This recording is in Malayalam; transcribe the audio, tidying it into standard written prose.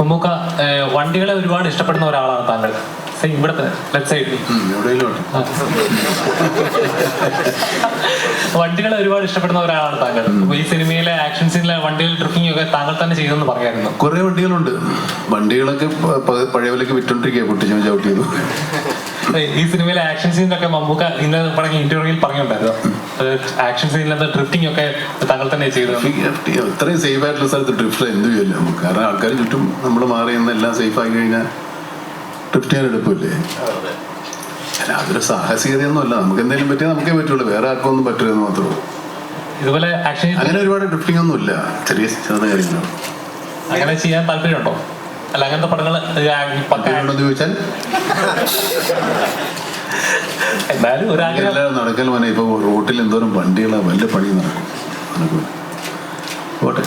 മമ്മൂക്ക വണ്ടികളെ ഒരുപാട് ഇഷ്ടപ്പെടുന്ന ഒരാളാണ് താങ്കൾ. ഇവിടുത്തെ ലെഫ്റ്റ് സൈഡിൽ വണ്ടികളെ ഒരുപാട് ഇഷ്ടപ്പെടുന്ന ഒരാളാണ് താങ്കൾ. ഈ സിനിമയിലെ ആക്ഷൻ സീനിലെ വണ്ടികൾ ഡ്രിഫ്റ്റിംഗ് ഒക്കെ താങ്കൾ തന്നെ ചെയ്തെന്ന് പറയായിരുന്നു. കുറെ വണ്ടികളുണ്ട്. വണ്ടികളൊക്കെ പഴയ വിലക്ക് വിറ്റോണ്ടിരിക്കുക, പൊട്ടിച്ചു ചവിട്ടി ചെയ്തു. ഈ സിനിമയിലെ ആക്ഷൻ സീനിലൊക്കെ മമ്മൂക്ക ഇന്നലെ പറഞ്ഞ ഇന്റർവ്യൂവിൽ പറഞ്ഞിട്ടുണ്ടായിരുന്നു, ആക്ഷൻ സീനിലത്തെ ഡ്രിഫ്റ്റിംഗ് ഒക്കെ താങ്കൾ തന്നെ ചെയ്തു. ഇത്രയും സേഫ് ആയിട്ടുള്ള സ്ഥലത്ത് ഡ്രിഫ്റ്റ് എന്ത് ചെയ്യല്ലോ നമുക്ക്? കാരണം ആൾക്കാർ ചുറ്റും നമ്മൾ മാറി നിന്ന് എല്ലാം സേഫ് ആയി കഴിഞ്ഞാൽ ഡ്രിഫ്റ്റ് ചെയ്യാൻ എടുപ്പില്ലേ? അല്ല, അതൊരു സാഹസികതയൊന്നും അല്ല. നമുക്ക് എന്തെങ്കിലും പറ്റിയാൽ നമുക്കേ പറ്റുള്ളൂ, വേറെ ആർക്കും ഒന്നും പറ്റില്ലെന്ന് മാത്രമേ ഉള്ളൂ. ഇതുപോലെ ആക്ഷൻ അങ്ങനെ ഒരുപാട് ഡ്രിഫ്റ്റിംഗ് ഒന്നും ഇല്ല, ചെറിയ ചെറുത കാര്യങ്ങളാണ്. അങ്ങനെ ചെയ്യാൻ താല്പര്യമുണ്ടോ? അല്ല, അങ്ങനത്തെ പടങ്ങൾ ചോദിച്ചാൽ എന്തായാലും ഒരാഗ്രഹം നടക്കൽ മനെ. ഇപ്പൊ റോട്ടിൽ എന്തോരം വണ്ടികളാണ്, വലിയ പണി നടക്കും. പോട്ടെ.